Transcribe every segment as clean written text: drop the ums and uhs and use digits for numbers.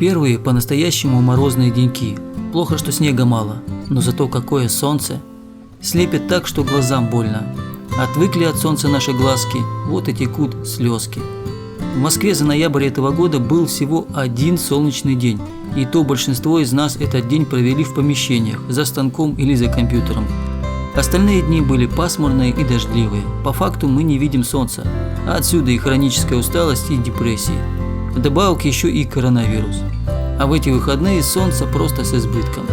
Первые по-настоящему морозные деньки. Плохо, что снега мало, но зато какое солнце. Слепит так, что глазам больно. Отвыкли от солнца наши глазки, вот и текут слезки. В Москве за ноябрь этого года был всего один солнечный день. И то большинство из нас этот день провели в помещениях, за станком или за компьютером. Остальные дни были пасмурные и дождливые. По факту мы не видим солнца, а отсюда и хроническая усталость и депрессии. Вдобавок еще и коронавирус. А в эти выходные солнце просто с избытком.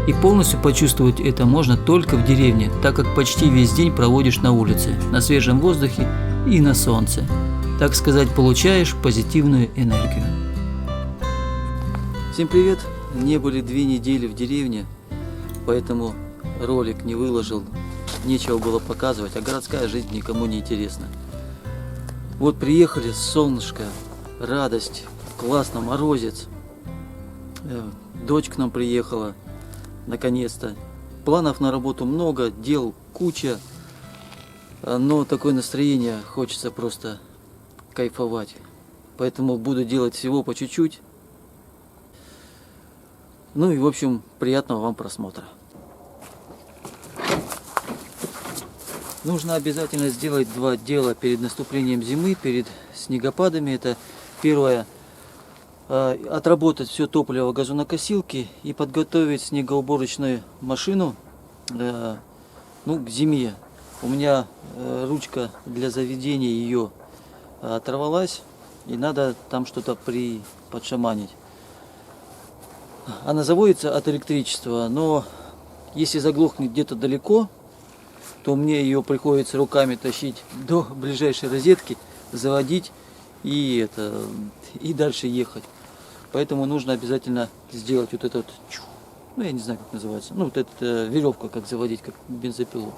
И полностью почувствовать это можно только в деревне, так как почти весь день проводишь на улице, на свежем воздухе и на солнце. Так сказать, получаешь позитивную энергию. Всем привет! Не были 2 недели в деревне, поэтому ролик не выложил, нечего было показывать, а городская жизнь никому не интересна. Вот приехали, солнышко, радость, классно, морозец. Дочь к нам приехала, наконец-то. Планов на работу много, дел куча, но такое настроение, хочется просто кайфовать. Поэтому буду делать всего по чуть-чуть. Ну и в общем, приятного вам просмотра. Нужно обязательно сделать 2 дела перед наступлением зимы, перед снегопадами. Это первое, отработать все топливо газонокосилки и подготовить снегоуборочную машину к зиме. У меня ручка для заведения ее оторвалась, и надо там что-то подшаманить. Она заводится от электричества, но если заглохнет где-то далеко, то мне ее приходится руками тащить до ближайшей розетки, заводить и дальше ехать. Поэтому нужно обязательно сделать вот этот, я не знаю, как называется, вот эта веревка, как заводить, как бензопилу.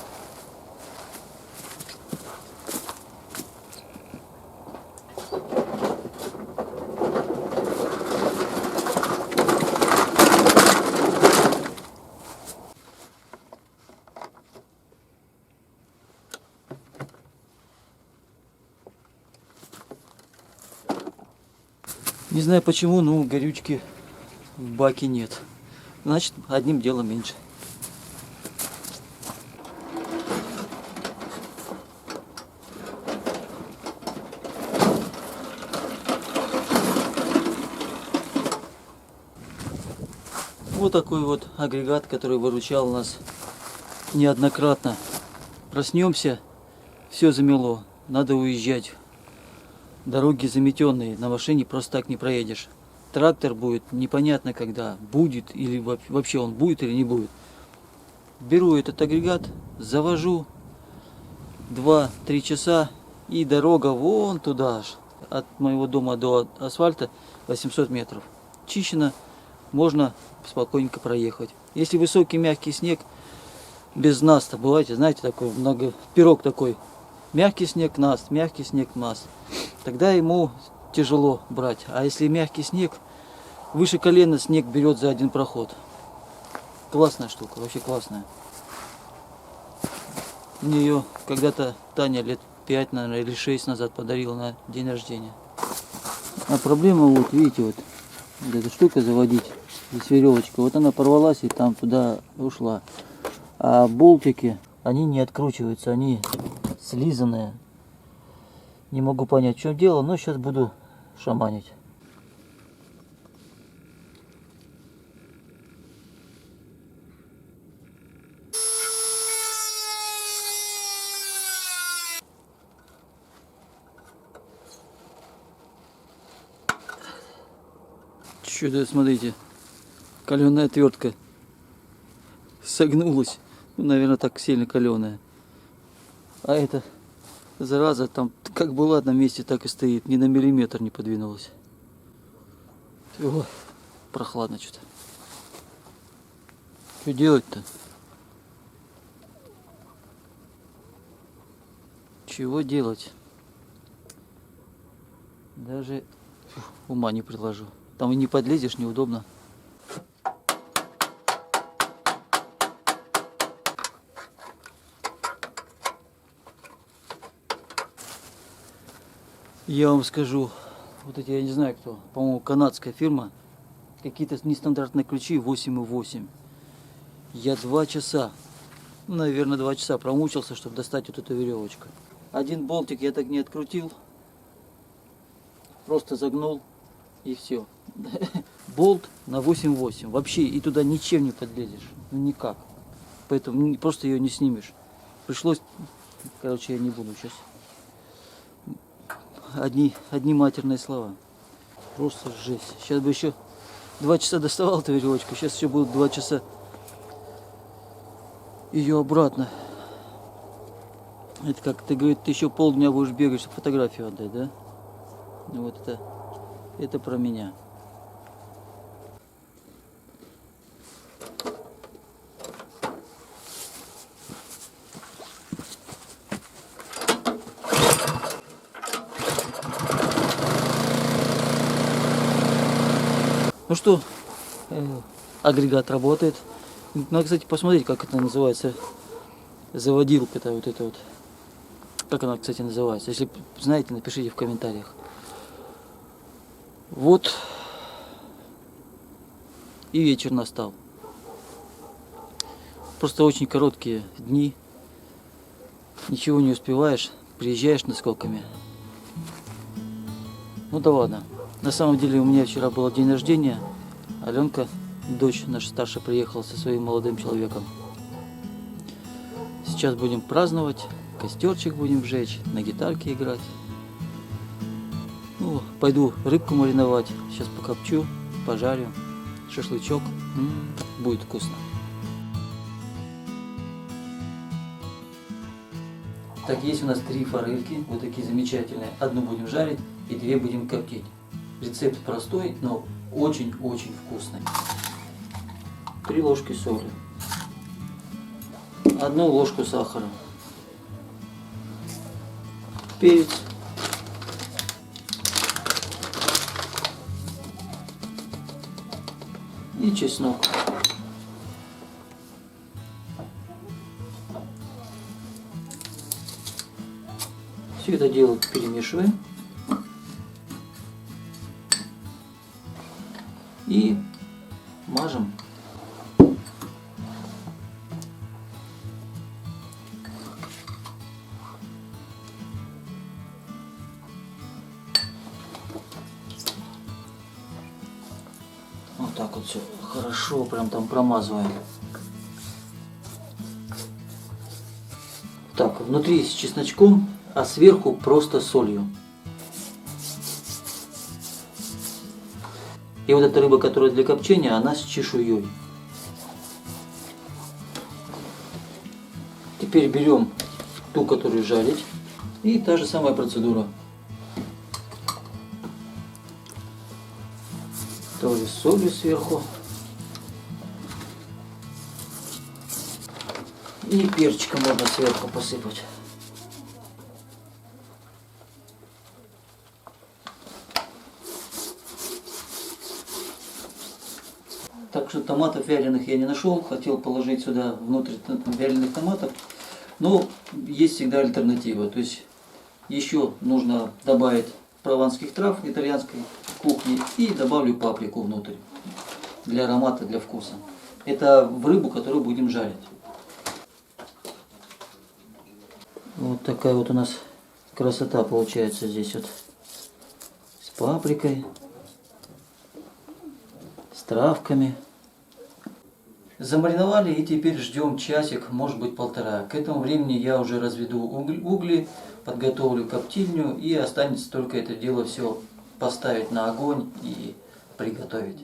Не знаю почему, но горючки в баке нет. Значит, одним делом меньше. Вот такой вот агрегат, который выручал нас неоднократно. Проснемся, все замело, надо уезжать. Дороги заметенные, на машине просто так не проедешь. Трактор будет непонятно когда, будет или вообще он будет или не будет. Беру этот агрегат, завожу 2-3 часа и дорога вон туда аж. От моего дома до асфальта 800 метров. Чищено, можно спокойненько проехать. Если высокий мягкий снег, без наста, бываете, знаете, такой пирог такой. Мягкий снег наст, мягкий снег наст. Тогда ему тяжело брать. А если мягкий снег, выше колена снег берет за один проход. Классная штука, вообще классная. Мне ее когда-то Таня лет 5, наверное, или 6 назад подарила на день рождения. А проблема, вот видите, вот эта штука заводить, здесь веревочка, вот она порвалась и там туда ушла. А болтики, они не откручиваются, они слизанные. Не могу понять, в чем дело, но сейчас буду шаманить. Что-то, смотрите, каленая отвертка согнулась. Наверное, так сильно каленая. А это зараза там как была на месте, так и стоит. Ни на миллиметр не подвинулась. О, прохладно что-то. Что делать-то? Чего делать? Даже ума не приложу. Там и не подлезешь, неудобно. Я вам скажу, вот эти, я не знаю кто, по-моему, канадская фирма, Какие-то нестандартные ключи 8,8. Я 2 часа, наверное, 2 часа промучился, чтобы достать вот эту веревочку. Один болтик я так не открутил. Просто загнул и все. Болт на 8,8. Вообще и туда ничем не подлезешь. Ну никак. Поэтому просто ее не снимешь. Пришлось, короче, я не буду сейчас. Одни матерные слова. Просто жесть. Сейчас бы еще 2 часа доставал эту веревочку. Сейчас еще будут 2 часа ее обратно. Это как ты, говорит, ты еще полдня будешь бегать, чтобы фотографию отдать, да? Ну вот это про меня. Ну что, агрегат работает. Надо, кстати, посмотреть, как это называется. Заводилка-то вот это вот. Как она, кстати, называется? Если знаете, напишите в комментариях. Вот. И вечер настал. Просто очень короткие дни. Ничего не успеваешь. Приезжаешь наскоками. Ну да ладно. На самом деле у меня вчера был день рождения. Аленка, дочь наша старшая, приехала со своим молодым человеком. Сейчас будем праздновать. Костерчик будем жечь, на гитарке играть. Ну, пойду рыбку мариновать. Сейчас покопчу, пожарю. Шашлычок. Будет вкусно. Так, есть у нас 3 форельки. Вот такие замечательные. Одну будем жарить и 2 будем коптить. Рецепт простой, но очень-очень вкусный. 3 ложки соли. 1 ложку сахара. Перец. И чеснок. Все это дело перемешиваем. И мажем. Вот так вот все хорошо прям там промазываем. Так, внутри с чесночком, а сверху просто солью. И вот эта рыба, которая для копчения, она с чешуей. Теперь берем ту, которую жарить. И та же самая процедура. Тоже солью сверху. И перчиком можно сверху посыпать. Так что томатов вяленых я не нашел. Хотел положить сюда внутрь вяленых томатов. Но есть всегда альтернатива. То есть еще нужно добавить прованских трав итальянской кухни и добавлю паприку внутрь. Для аромата, для вкуса. Это в рыбу, которую будем жарить. Вот такая вот у нас красота получается здесь вот. С паприкой. С травками. Замариновали и теперь ждем часик, может быть 1,5. К этому времени я уже разведу угли, подготовлю коптильню и останется только это дело все поставить на огонь и приготовить.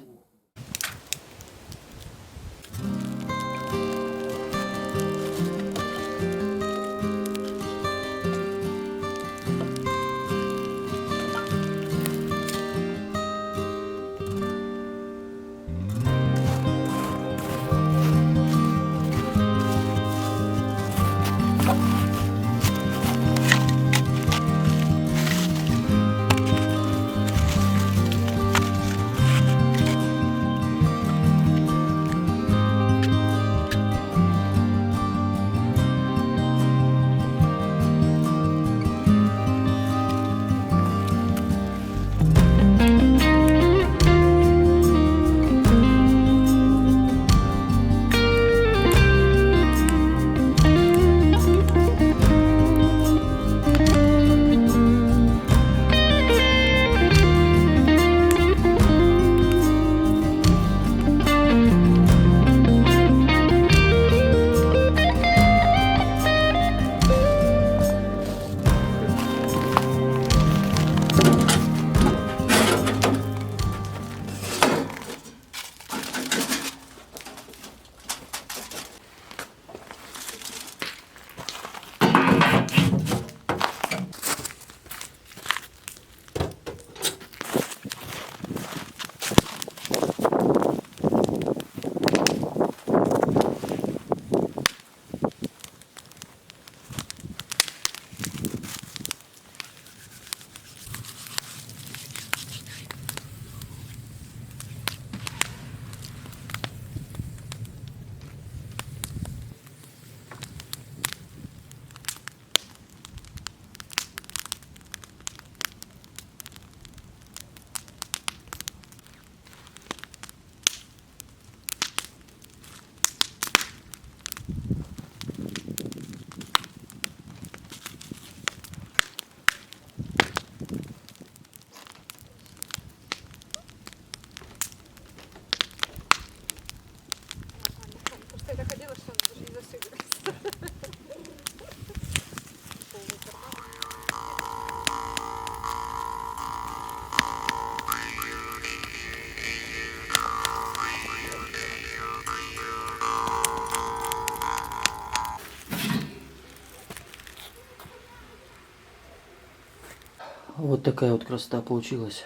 Вот такая вот красота получилась.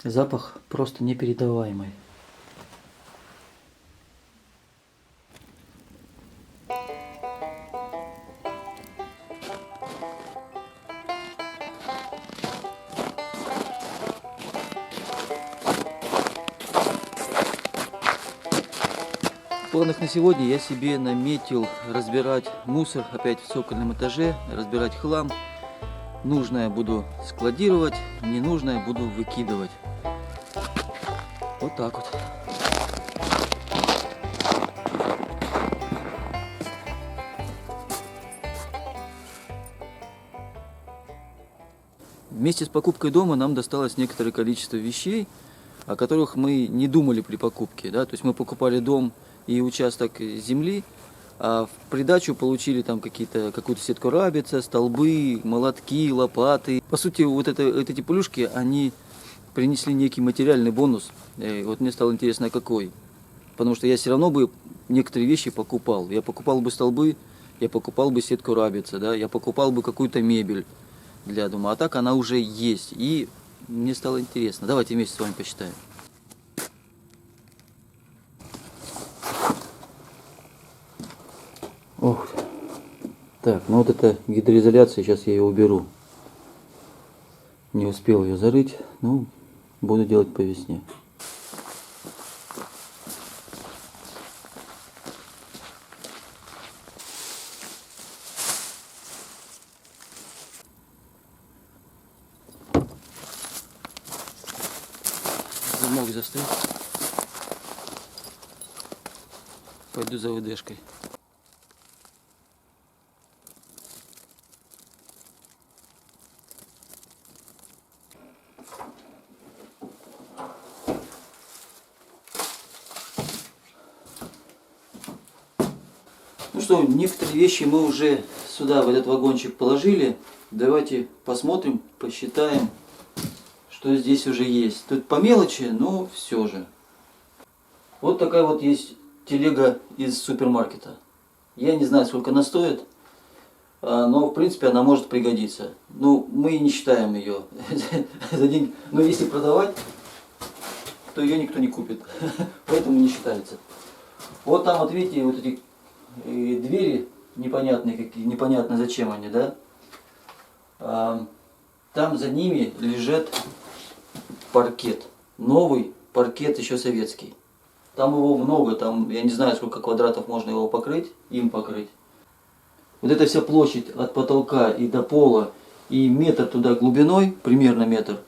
Запах просто непередаваемый. В планах на сегодня я себе наметил разбирать мусор опять в цокольном этаже, разбирать хлам. Нужное буду складировать, ненужное буду выкидывать. Вот так вот. Вместе с покупкой дома нам досталось некоторое количество вещей, о которых мы не думали при покупке. Да? То есть мы покупали дом и участок земли, а в придачу получили там какую-то сетку рабица, столбы, молотки, лопаты. По сути, вот эти плюшки, они принесли некий материальный бонус. И вот мне стало интересно, какой. Потому что я все равно бы некоторые вещи покупал. Я покупал бы столбы, я покупал бы сетку рабица, да? Я покупал бы какую-то мебель для дома. А так она уже есть. И мне стало интересно. Давайте вместе с вами посчитаем. Ох. Так, ну вот эта гидроизоляция, сейчас я ее уберу. Не успел ее зарыть, ну, буду делать по весне. Замок застрял. Пойду за ВДшкой. Ну что, некоторые вещи мы уже сюда, в этот вагончик положили. Давайте посмотрим, посчитаем, что здесь уже есть. Тут по мелочи, но все же. Вот такая вот есть телега из супермаркета. Я не знаю, сколько она стоит, но в принципе она может пригодиться. Ну, мы не считаем ее за деньги. Но если продавать, то ее никто не купит. Поэтому не считается. Вот там вот видите, вот эти двери непонятные, непонятно зачем они, да? Там за ними лежит паркет. Новый паркет, еще советский. Там его много, там я не знаю, сколько квадратов можно его покрыть, им покрыть. Вот эта вся площадь от потолка и до пола, и метр туда глубиной, примерно метр,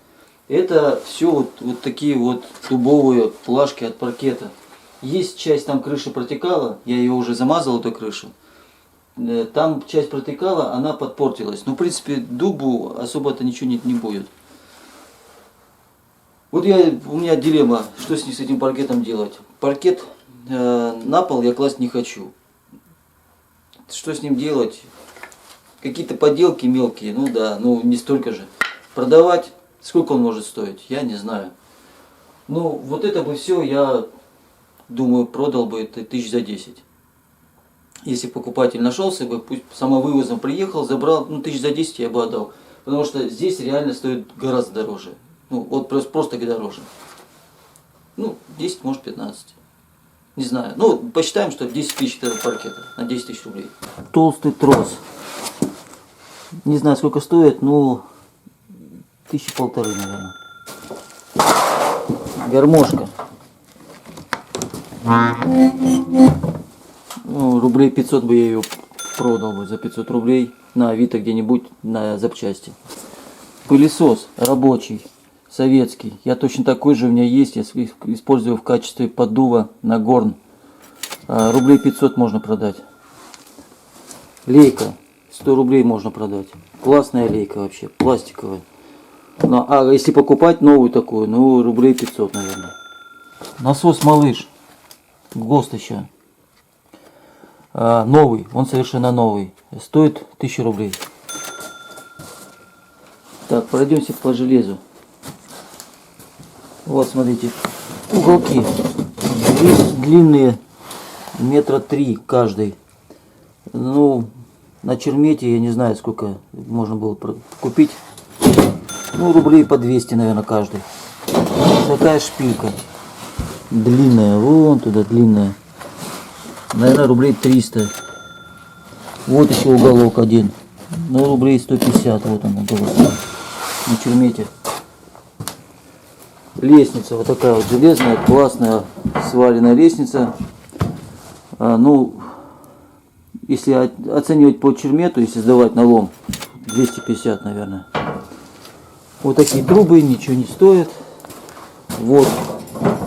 это все вот такие вот дубовые плашки от паркета. Есть часть, там крыша протекала, я ее уже замазал, эту крышу. Там часть протекала, она подпортилась. Но в принципе дубу особо-то ничего не будет. Вот у меня дилемма, что с этим паркетом делать. Паркет на пол я класть не хочу. Что с ним делать? Какие-то поделки мелкие, ну да, ну не столько же. Продавать, сколько он может стоить, я не знаю. Ну вот это бы все я... Думаю, продал бы это 1010. Если покупатель нашелся бы, пусть самовывозом приехал, забрал, ну 1010 я бы отдал. Потому что здесь реально стоит гораздо дороже. Ну вот просто дороже. Ну 10, может 15. Не знаю. Ну посчитаем, что 10 тысяч это паркета. На 10 тысяч рублей. Толстый трос. Не знаю, сколько стоит, но 1500, наверное. Гармошка. Ну, рублей 500 бы я ее продал бы за 500 рублей на Авито где-нибудь на запчасти. Пылесос рабочий, советский. Я точно такой же у меня есть. Я использую в качестве поддува на горн. Рублей 500 можно продать. Лейка 100 рублей можно продать. Классная лейка вообще, пластиковая. Ну, а если покупать новую такую, ну рублей 500, наверное. Насос малыш. ГОСТ еще. Новый, он совершенно новый. Стоит 1000 рублей. Так, пройдемся по железу. Вот, смотрите, уголки. Длинные, метра 3 каждый. Ну, на Чермете, я не знаю, сколько можно было купить. Ну, рублей по 200, наверное, каждый. Такая шпилька. Длинная, вон туда длинная. Наверное, рублей 300. Вот еще уголок один. Ну, рублей 150, вот он уголок. На чермете. Лестница вот такая вот железная, классная сваленная лестница. Ну, если оценивать по чермету, если сдавать на лом, 250, наверное. Вот такие трубы, ничего не стоят. Вот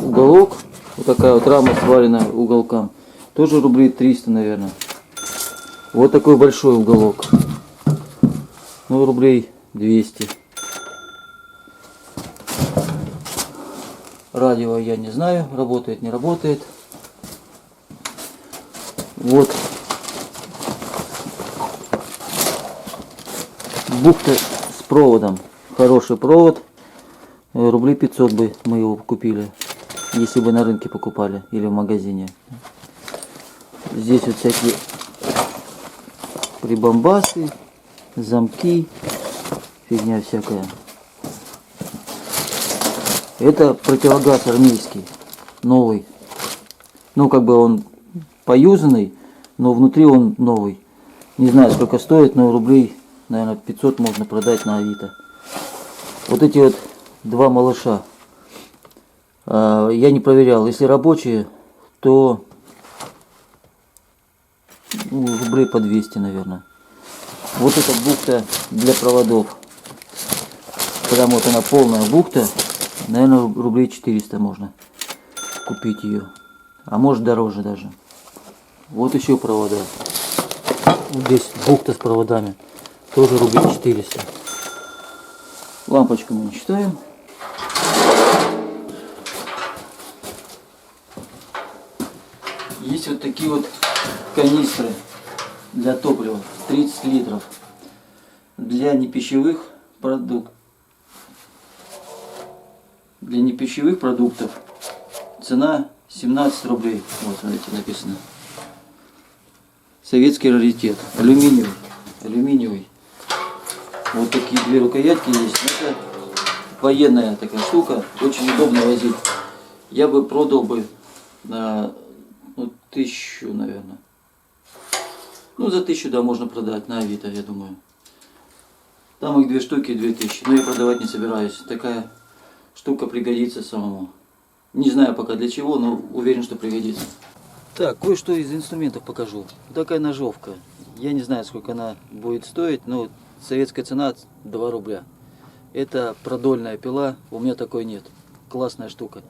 уголок, вот такая вот рама сваленная уголкам. Тоже рублей 300, наверное. Вот такой большой уголок. Ну, рублей 200. Радио я не знаю, работает, не работает. Вот бухта с проводом. Хороший провод. Рублей 500 бы мы его купили, если бы на рынке покупали или в магазине. Здесь вот всякие прибамбасы, замки, фигня всякая. Это противогаз армейский, новый. Ну, как бы он поюзанный, но внутри он новый. Не знаю, сколько стоит, но рублей, наверное, 500 можно продать на Авито. Вот эти вот два малыша. Я не проверял. Если рабочие, то рублей по 200, наверное. Вот эта бухта для проводов. Прям вот она полная бухта. Наверное, рублей 400 можно купить ее. А может дороже даже. Вот еще провода. Вот здесь бухта с проводами. Тоже рублей 400. Лампочку мы не считаем. Есть вот такие вот канистры для топлива. 30 литров. Для непищевых продуктов. Для непищевых продуктов цена 17 рублей. Вот, смотрите, написано. Советский раритет. Алюминиевый. Алюминиевый. Вот такие две рукоятки есть. Это военная такая штука. Очень удобно возить. Я бы продал бы на 1000, наверное. Ну, за 1000, да, можно продать на Авито, я думаю. Там их две штуки, 2000. Но я продавать не собираюсь. Такая штука пригодится самому. Не знаю пока для чего, но уверен, что пригодится. Так, кое-что из инструментов покажу. Такая ножовка. Я не знаю, сколько она будет стоить, но советская цена 2 рубля. Это продольная пила, у меня такой нет. Классная штука.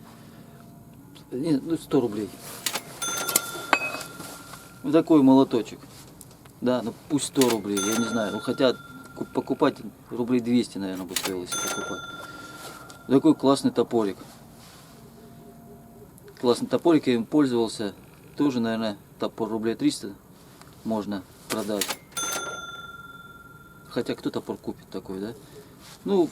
100 рублей. Вот такой молоточек. Да, ну пусть 100 рублей, я не знаю. Ну, хотя покупать рублей 200, наверное, бы стоило, если покупать. Такой классный топорик. Классный топорик, я им пользовался. Тоже, наверное, топор рублей 300 можно продать. Хотя кто топор купит такой, да? Ну,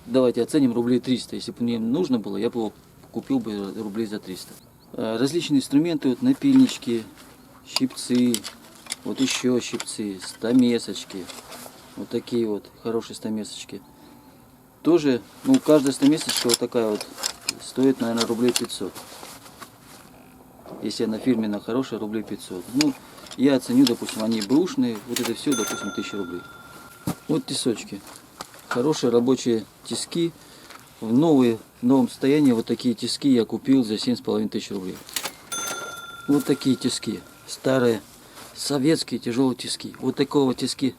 давайте оценим рублей 300. Если бы мне нужно было, я бы его купил бы рублей за 300. Различные инструменты, вот напильнички, щипцы, вот еще щипцы, стамесочки. Вот такие вот хорошие стамесочки. Тоже, ну, каждая стамесочка вот такая вот стоит, наверное, рублей 500. Если она фирменная, хорошая, рублей 500. Ну, я оценю, допустим, они бэушные, вот это все, допустим, 1000 рублей. Вот тесочки. Хорошие рабочие тиски. В новом состоянии вот такие тиски я купил за 7500 рублей. Вот такие тиски. Старые, советские тяжелые тиски. Вот такого тиски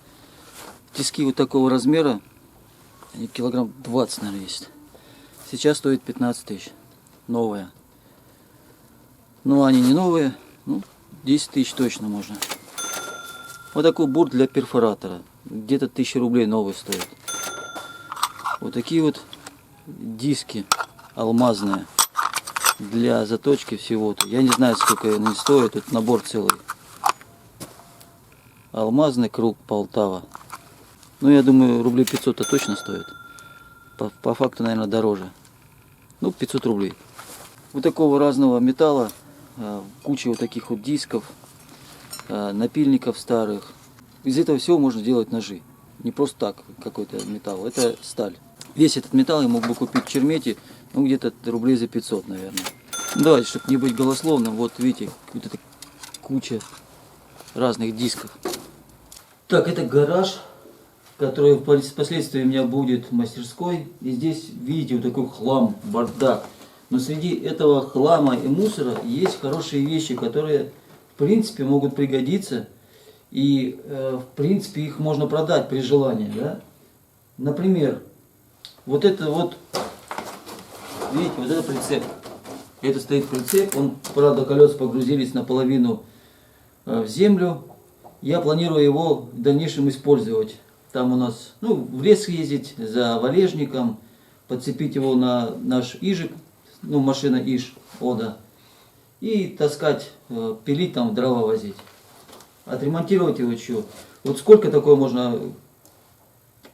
вот такого размера. Они килограмм 20, наверное, есть. Сейчас стоит 15 000. Новая. Но они не новые. Ну, 10 000 точно можно. Вот такой бурт для перфоратора. Где-то 1000 рублей новый стоит. Вот такие вот диски алмазные. Для заточки всего-то. Я не знаю, сколько они стоят. Тут набор целый. Алмазный круг Полтава. Ну, я думаю, рублей 500-то точно стоит. По факту, наверное, дороже. Ну, 500 рублей. Вот такого разного металла. Куча вот таких вот дисков. Напильников старых. Из этого всего можно делать ножи. Не просто так какой-то металл, это сталь. Весь этот металл я мог бы купить в Чермете, ну где-то рублей за 500, наверное. Ну, давайте, чтобы не быть голословным, вот видите, вот эта куча разных дисков. Так, это гараж, который впоследствии у меня будет мастерской. И здесь, видите, вот такой хлам, бардак. Но среди этого хлама и мусора есть хорошие вещи, которые, в принципе, могут пригодиться. И, в принципе, их можно продать при желании, да? Например, вот это вот, видите, вот это прицеп. Это стоит прицеп, он, правда, колеса погрузились наполовину в землю. Я планирую его в дальнейшем использовать. Там у нас, ну, в лес ездить за валежником, подцепить его на наш ижик, ну, машина иж, Ода, и таскать, пилить там, дрова возить. Отремонтировать его еще. Вот сколько такое можно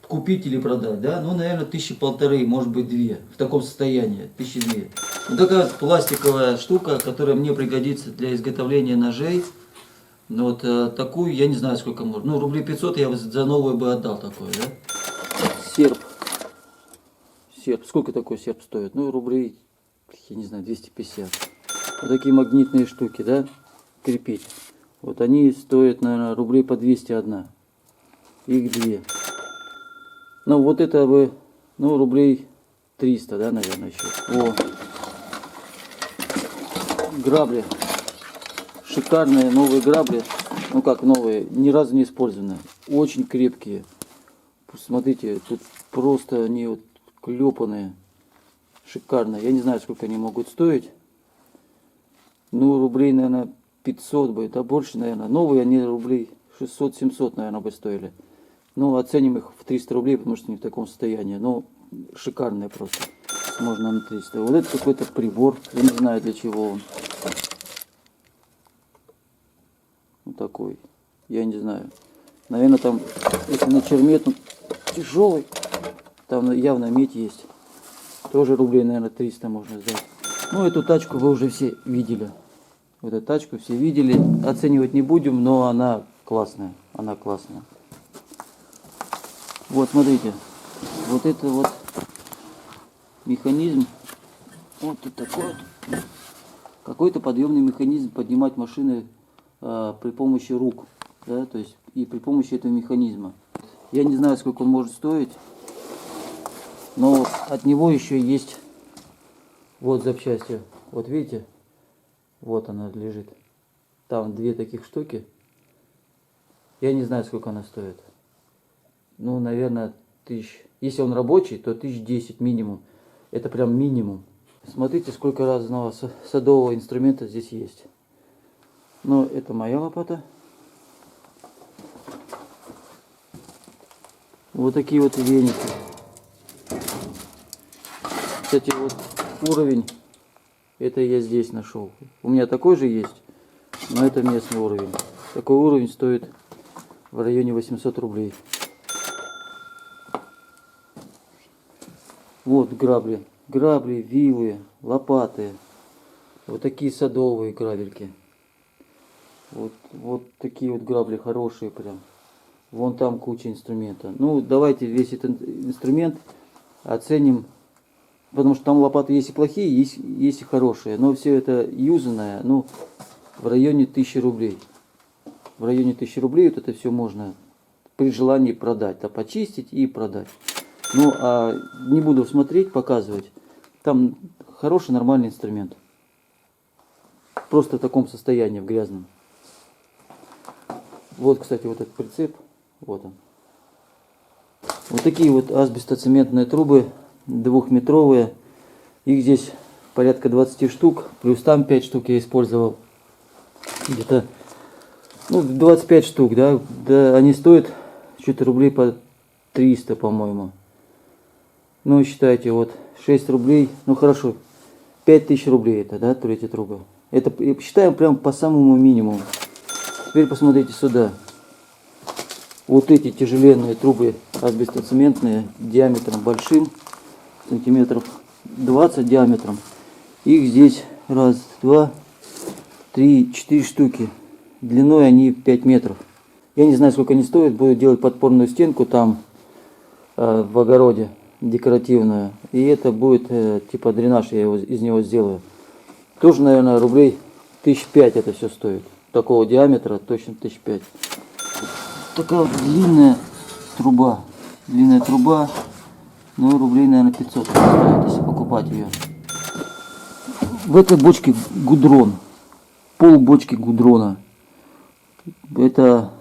купить или продать, да? Ну, наверное, 1500, может быть, 2. В таком состоянии, 1200. Вот такая вот пластиковая штука, которая мне пригодится для изготовления ножей. Ну, вот такую, я не знаю, сколько можно. Ну, рублей 500 я за новую бы отдал такой, да? Серп. Серп. Сколько такой серп стоит? Ну, рублей, я не знаю, 250. Вот такие магнитные штуки, да? Крепить. Вот они стоят, наверное, рублей по 201. Их 2. Ну, вот это бы, ну, рублей 300, да, наверное, еще. О. Грабли. Шикарные новые грабли. Ну, как новые, ни разу не использованные. Очень крепкие. Смотрите, тут просто они вот клепанные. Шикарные. Я не знаю, сколько они могут стоить. Ну, рублей, наверное, 500 бы, да больше, наверное. Новые они рублей 600-700, наверное, бы стоили. Ну, оценим их в 300 рублей, потому что они в таком состоянии. Но шикарные просто. Можно на 300. Вот это какой-то прибор. Я не знаю, для чего он. Вот такой. Я не знаю. Наверное, там, если на чермет, он тяжелый. Там явно медь есть. Тоже рублей, наверное, 300 можно сдать. Ну, эту тачку вы уже все видели. Вот эту тачку все видели. Оценивать не будем, но она классная. Она классная. Вот, смотрите. Вот это вот механизм. Вот тут такой вот. Какой-то подъемный механизм поднимать машины при помощи рук. Да, то есть и при помощи этого механизма. Я не знаю, сколько он может стоить. Но от него еще есть вот запчасти. Вот видите? Вот она лежит. Там две таких штуки. Я не знаю, сколько она стоит. Ну, наверное, 1000. Если он рабочий, то 1010 минимум. Это прям минимум. Смотрите, сколько разного садового инструмента здесь есть. Но это моя лопата. Вот такие вот веники. Кстати, вот уровень, это я здесь нашел. У меня такой же есть, но это местный уровень. Такой уровень стоит в районе 800 рублей. Вот грабли. Грабли, вилы, лопаты. Вот такие садовые грабельки. Вот такие вот грабли хорошие прям. Вон там куча инструмента. Ну, давайте весь этот инструмент оценим. Потому что там лопаты есть и плохие, есть и хорошие. Но все это юзанное, ну, в районе 1000 рублей. В районе 1000 рублей вот это все можно при желании продать. А почистить и продать. Ну, а не буду смотреть, показывать. Там хороший, нормальный инструмент. Просто в таком состоянии, в грязном. Вот, кстати, вот этот прицеп. Вот он. Вот такие вот асбестоцементные трубы. 2-метровые. Их здесь порядка 20 штук. Плюс там 5 штук я использовал. Где-то, ну, 25 штук, да. Да, они стоят что-то рублей по 300, по-моему. Ну, считайте, вот 6 рублей. Ну, хорошо. 5000 рублей это, да, эти трубы. Это считаем прям по самому минимуму. Теперь посмотрите сюда. Вот эти тяжеленные трубы асбестоцементные диаметром большим, сантиметров 20 диаметром. Их здесь раз, два, три, 4 штуки. Длиной они 5 метров. Я не знаю, сколько они стоят. Буду делать подпорную стенку там в огороде декоративную. И это будет типа дренаж, я из него сделаю. Тоже, наверное, рублей 1005 это все стоит. Такого диаметра точно 1005. Такая вот длинная труба. Длинная труба. Ну, рублей, наверное, 500 стоит, если покупать ее. В этой бочке гудрон. Пол бочки гудрона. Это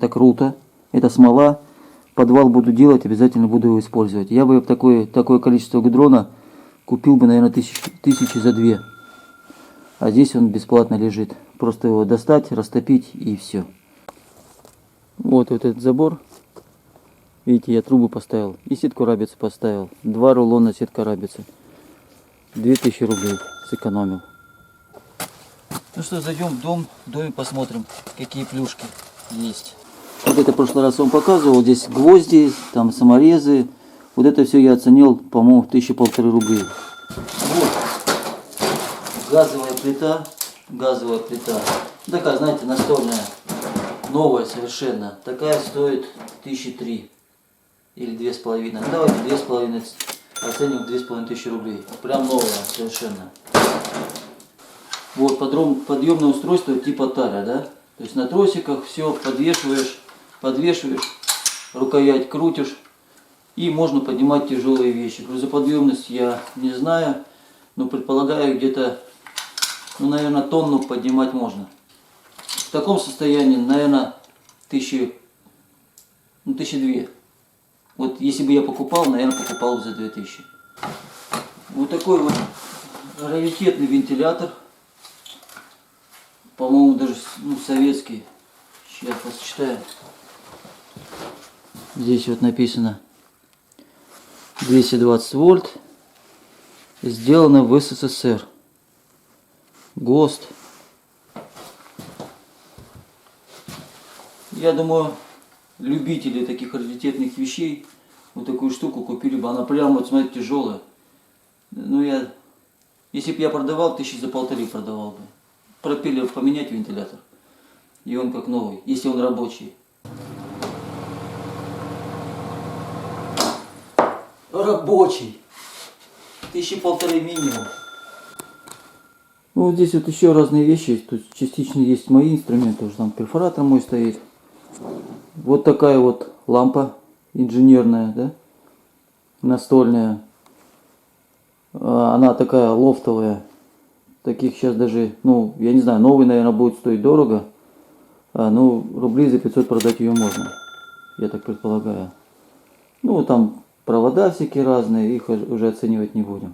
круто. Это смола. Подвал буду делать, обязательно буду его использовать. Я бы такое количество гудрона купил бы, наверное, тысячи за 2. А здесь он бесплатно лежит. Просто его достать, растопить и все. Вот этот забор. Видите, я трубы поставил. И сетку рабицы поставил. 2 рулона сетка рабицы. 2000 рублей сэкономил. Ну что, зайдем в дом. В доме посмотрим, какие плюшки есть. Вот это в прошлый раз вам показывал. Здесь гвозди, там саморезы. Вот это все я оценил, по-моему, в 1500 рублей. Вот. Газовая плита. Газовая плита. Такая, знаете, настольная. Новая совершенно. Такая стоит 1003. Или 2,5. Ну, давайте 2,5. Оценим 2500 рублей. Прям новая совершенно. Вот подъемное устройство типа таля, да? То есть на тросиках все подвешиваешь, рукоять крутишь. И можно поднимать тяжелые вещи. Грузоподъемность я не знаю, но предполагаю где-то, ну, наверное, тонну поднимать можно. В таком состоянии, наверное, 1002. Вот если бы я покупал, наверное, покупал бы за 2000. Вот такой вот раритетный вентилятор. По-моему, даже советский. Сейчас посчитаю. Здесь вот написано 220 вольт. Сделано в СССР. ГОСТ. Я думаю, любители таких раритетных вещей вот такую штуку купили бы. Она прям, вот смотрите, тяжелая. Ну, если бы я продавал, 1500 продавал бы. Пропеллер поменять, вентилятор. И он как новый, если он рабочий. Рабочий. 1500 минимум. Вот здесь вот еще разные вещи. Тут частично есть мои инструменты. Уже там перфоратор мой стоит. Вот такая вот лампа инженерная, да? Настольная. Она такая лофтовая. Таких сейчас даже, ну, я не знаю, новый, наверное, будет стоить дорого. Ну, рублей за 500 продать ее можно. Я так предполагаю. Ну, там провода всякие разные, их уже оценивать не будем.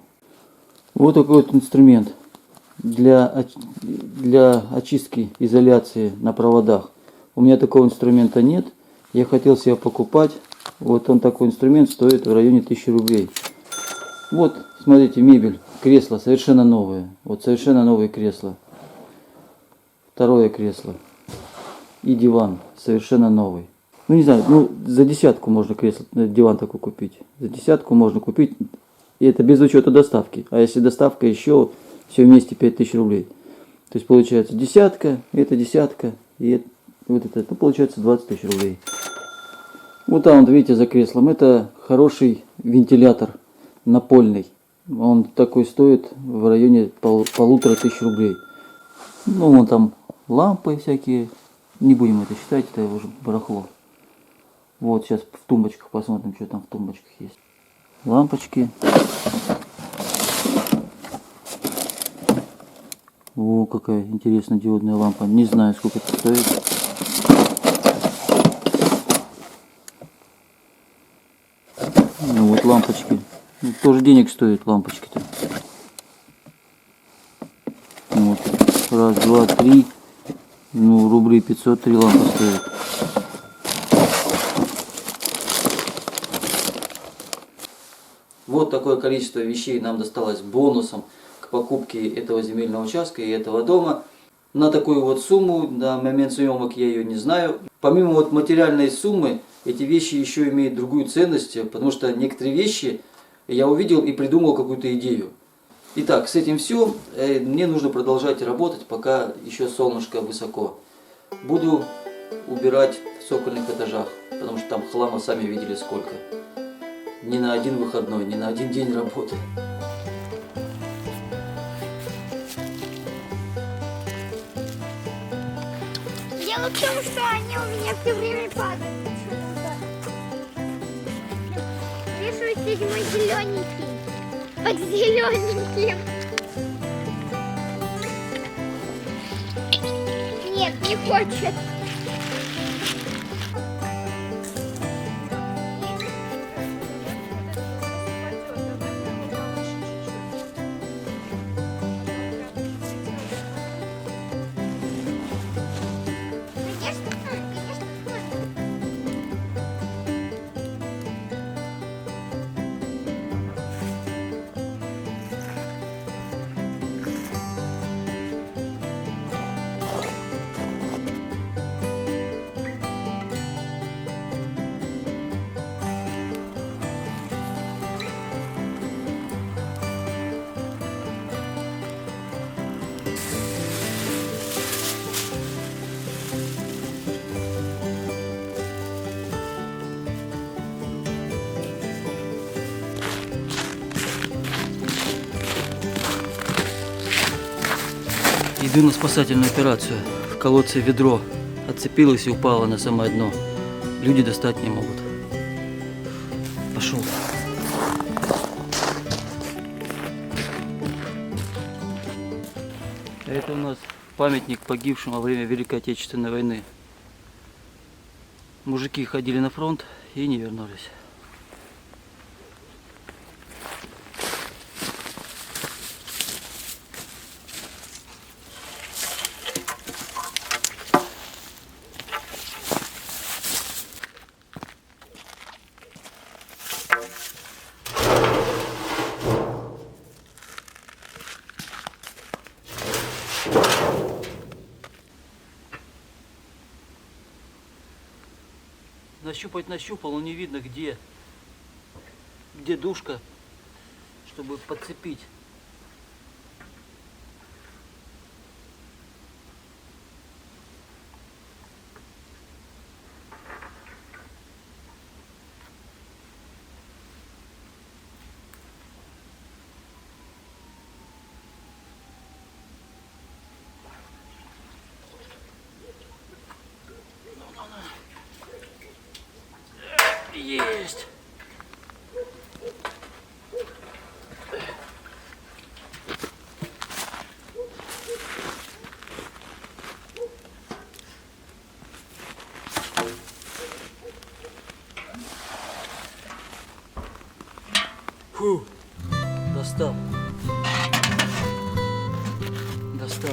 Вот такой вот инструмент для очистки, изоляции на проводах. У меня такого инструмента нет. Я хотел себе покупать. Вот он, такой инструмент, стоит в районе 1000 рублей. Вот, смотрите, мебель, кресло совершенно новое. Вот совершенно новые кресла. Второе кресло. И диван совершенно новый. Ну, не знаю, ну, за 10 можно диван такой купить. За 10 можно купить. И это без учета доставки. А если доставка еще, все вместе 5000 рублей. То есть получается 10, это 10, и вот это, ну, получается 20 000 рублей. Вот там, вот видите, за креслом, это хороший вентилятор напольный. Он такой стоит в районе 1500 рублей. Ну, вон там лампы всякие. Не будем это считать, это уже барахло. Вот сейчас в тумбочках посмотрим, что там в тумбочках есть. Лампочки. О, какая интересная диодная лампа. Не знаю, сколько это стоит. Ну вот лампочки. Ну, тоже денег стоит лампочки-то. Вот. Раз, два, три. Ну, рублей 500, 3 лампы стоят. Вот такое количество вещей нам досталось бонусом к покупке этого земельного участка и этого дома. На такую вот сумму, на момент съемок я ее не знаю. Помимо вот материальной суммы, эти вещи еще имеют другую ценность, потому что некоторые вещи я увидел и придумал какую-то идею. Итак, с этим все. Мне нужно продолжать работать, пока еще солнышко высоко. Буду убирать в цокольных этажах, потому что там хлама сами видели сколько. Ни на один выходной, ни на один день работы. Дело в том, что они у меня все время падают. Вешаю седьмой зелененький. Под зелененьким. Нет, не хочет. Конечно, конечно, Иду на спасательную операцию. В колодце ведро отцепилось и упало на самое дно. Люди достать не могут. Пошел. Это у нас памятник погибшим во время Великой Отечественной войны. Мужики ходили на фронт и не вернулись. Нащупать нащупал, но не видно где душка, чтобы подцепить. Есть. Фу, достал. Достал.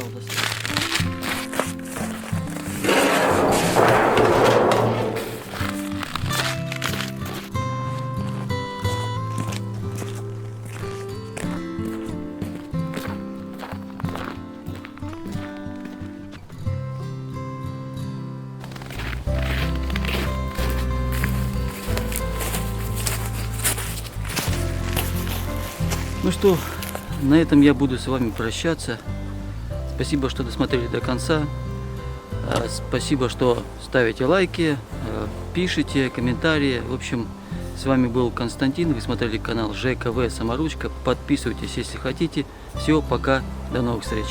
Ну что, на этом я буду с вами прощаться. Спасибо, что досмотрели до конца. Спасибо, что ставите лайки, пишите комментарии. В общем, с вами был Константин. Вы смотрели канал ЖКВ Саморучка. Подписывайтесь, если хотите. Все, пока, до новых встреч.